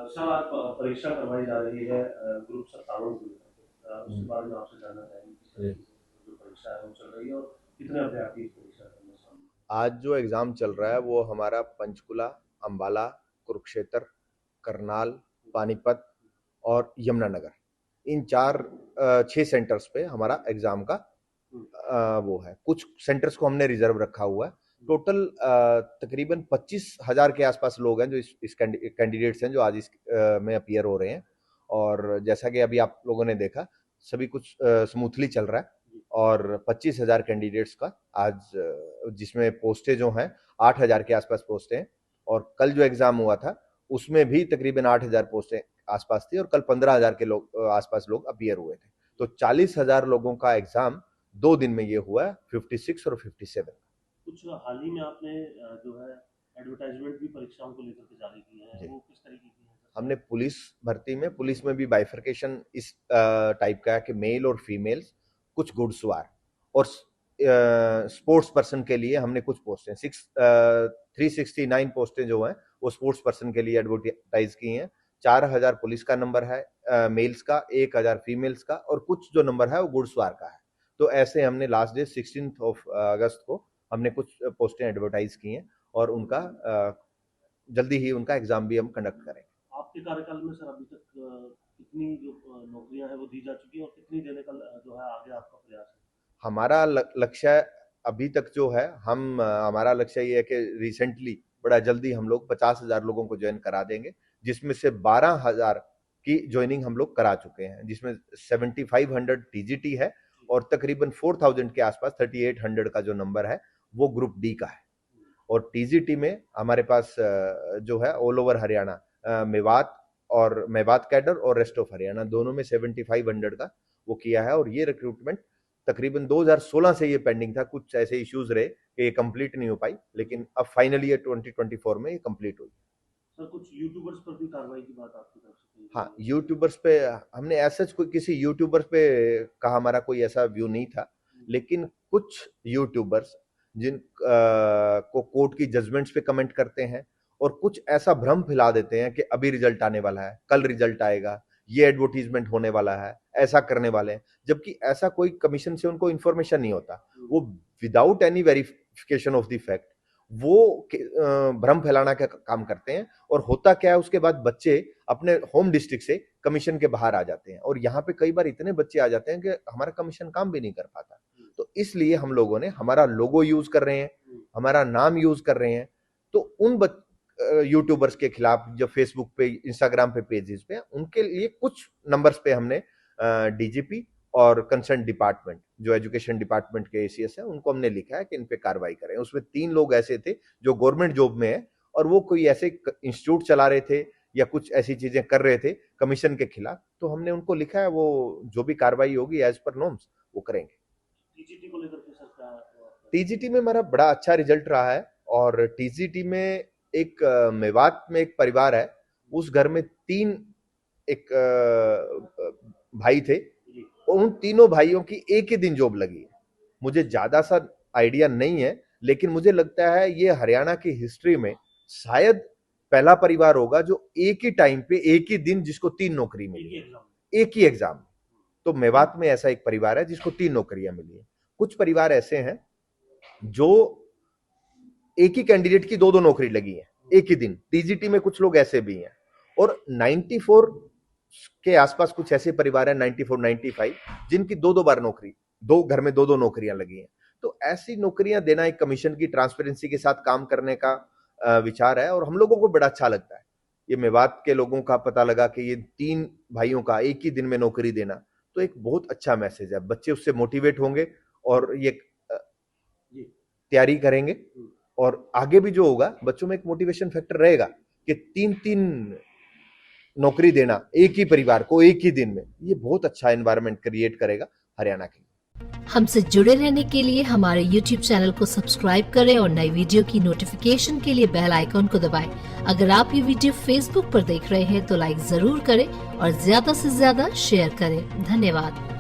Sir आज परीक्षा करवाई जा रही है ग्रुप 57 को लेकर उसके बारे में आपसे जानना चाहेंगे किस तरह की जो परीक्षा है वो चल रही है और कितने अभ्यर्थी इस परीक्षा करने शामिल आज जो एग्ज़ाम चल रहा है वो हमारा पंचकुला, अम्बाला, कुरुक्षेत्र, करनाल, पानीपत और यमुनानगर, इन 6 सेंटर्स पे हमारा एग्ज़ाम का वो है। कुछ सेंटर्स को हमने रिजर्व रखा हुआ है। टोटल तकरीबन 25,000 के आसपास लोग हैं जो इस कैंडिडेट्स हैं जो आज में अपीयर हो रहे हैं। और जैसा कि अभी आप लोगों ने देखा, सभी कुछ स्मूथली चल रहा है और 25,000 कैंडिडेट्स का आज जिसमें पोस्टें जो हैं 8,000 के आसपास पोस्टें हैं। और कल जो एग्ज़ाम हुआ था उसमें भी तकरीबन 8,000 पोस्टें आसपास थी और कल 15,000 के लोग आसपास लोग अपीयर हुए थे। तो 40,000 लोगों का एग्ज़ाम 2 दिन में ये हुआ है, 56 और 57। कुछ हाल ही में आपने जो है एडवर्टाइजमेंट भी परीक्षाओं को लेकर के जारी की है वो किस तरीके की है? हमने पुलिस में भी बाइफर्केशन इस टाइप का है कि मेल और फीमेल्स, कुछ घुड़सवार और स्पोर्ट्स पर्सन के लिए हमने कुछ पोस्टें 369 पोस्टें जो हैं वो स्पोर्ट्स पर्सन के लिए एडवर्टाइज की हैं। 4,000 पुलिस का नंबर है मेल्स का, 1,000 फीमेल्स का और कुछ जो नंबर है वो घुड़सवार का है। तो ऐसे हमने लास्ट डे 16 अगस्त को हमने कुछ पोस्टें एडवर्टाइज की हैं और उनका जल्दी ही उनका एग्जाम भी हम कंडक्ट करेंगे। आपके कार्यकाल में सर अभी तक कितनी जो नौकरियां हैं वो दी जा चुकी है और कितनी देने का जो है आगे आपका प्रयास है? हमारा लक्ष्य अभी तक जो है हमारा लक्ष्य ये है कि रिसेंटली बड़ा जल्दी हम लोग 50,000 लोगों को ज्वाइन करा देंगे, जिसमें से 12,000 की ज्वाइनिंग हम लोग करा चुके हैं, जिसमें 7,500 टीजीटी है और तकरीबन 4,000 के आसपास 3,800 का जो नंबर है वो ग्रुप डी का है। और टीजीटी में हमारे पास जो है all over Haryana, Mewat cadre और रेस्ट ऑफ हरियाणा दोनों में 7,500 का वो किया है। और ये रिक्रूटमेंट तकरीबन 2016 से ये पेंडिंग था, कुछ ऐसे इश्यूज रहे कि ये कंप्लीट नहीं हो पाई, लेकिन अब फाइनली ये 2024 में ये कंप्लीट हुई। सर कुछ यूट्यूबर्स पर भी कार्रवाई की बात आपकी तरफ से? हाँ, यूट्यूबर्स पे हमने ऐसा कोई किसी यूट्यूबर्स पे का हमारा कोई ऐसा व्यू नहीं था, लेकिन कुछ यूट्यूबर्स जिन को कोर्ट की जजमेंट्स पे कमेंट करते हैं और कुछ ऐसा भ्रम फैला देते हैं कि अभी रिजल्ट आने वाला है, कल रिजल्ट आएगा, ये एडवर्टीजमेंट होने वाला है, ऐसा करने वाले हैं, जबकि ऐसा कोई कमीशन से उनको इंफॉर्मेशन नहीं होता। वो without any verification of the fact वो भ्रम फैलाना का काम करते हैं। और होता क्या है, उसके बाद बच्चे अपने होम डिस्ट्रिक्ट से कमीशन के बाहर आ जाते हैं और यहाँ पे कई बार इतने बच्चे आ जाते हैं कि हमारा कमीशन काम भी नहीं कर पाता। तो इसलिए हम लोगों ने हमारा लोगो यूज कर रहे हैं, हमारा नाम यूज कर रहे हैं। तो उन यूट्यूबर्स के खिलाफ जो फेसबुक पे, इंस्टाग्राम पे पेजेस पे, उनके लिए कुछ नंबर्स पे हमने डीजीपी और कंसर्न डिपार्टमेंट जो एजुकेशन डिपार्टमेंट के एसीएस है उनको हमने लिखा है कि इन पे कार्रवाई करें। उसमें 3 लोग ऐसे थे जो गवर्नमेंट जॉब में है और वो कोई ऐसे इंस्टीट्यूट चला रहे थे या कुछ ऐसी चीजें कर रहे थे कमीशन के खिलाफ। तो हमने उनको लिखा है वो जो भी कार्रवाई होगी एज पर नॉर्म्स वो करेंगे। टीजीटी को लेकर के सर क्या? टीजीटी में हमारा बड़ा अच्छा रिजल्ट रहा है और टीजीटी में एक मेवात में एक परिवार है, उस घर में 3 एक भाई थे, उन तीनों भाइयों की एक ही दिन जॉब लगी है। मुझे ज्यादा सा आइडिया नहीं है, लेकिन मुझे लगता है ये हरियाणा की हिस्ट्री में शायद पहला परिवार होगा जो एक ही टाइम पे एक ही दिन जिसको 3 नौकरी मिली, एक ही एग्जाम। तो मेवात में ऐसा एक परिवार है जिसको 3 नौकरियां मिली है। कुछ परिवार ऐसे हैं जो एक ही कैंडिडेट की 2-2 नौकरी लगी है एक ही दिन। टीजीटी में कुछ लोग ऐसे भी हैं और 94 के आसपास कुछ ऐसे परिवार हैं, 94 95, जिनकी 2-2 बार नौकरी, 2 घर में 2-2 नौकरियां लगी हैं। तो ऐसी नौकरियां देना एक कमीशन की ट्रांसपेरेंसी के साथ काम करने का विचार है और हम लोगों को बड़ा अच्छा लगता है। ये मेवात के लोगों का पता लगा कि ये 3 भाइयों का एक ही दिन में नौकरी देना तो एक बहुत अच्छा मैसेज है। बच्चे उससे मोटिवेट होंगे और ये तैयारी करेंगे और आगे भी जो होगा बच्चों में एक मोटिवेशन फैक्टर रहेगा कि 3-3 नौकरी देना एक ही परिवार को एक ही दिन में, ये बहुत अच्छा एनवायरनमेंट क्रिएट करेगा हरियाणा के लिए। हमसे जुड़े रहने के लिए हमारे YouTube चैनल को सब्सक्राइब करें और नई वीडियो की नोटिफिकेशन के लिए बेल आइकॉन को दबाएं। अगर आप ये वीडियो Facebook पर देख रहे हैं तो लाइक जरूर करें और ज्यादा से ज्यादा शेयर करें। धन्यवाद।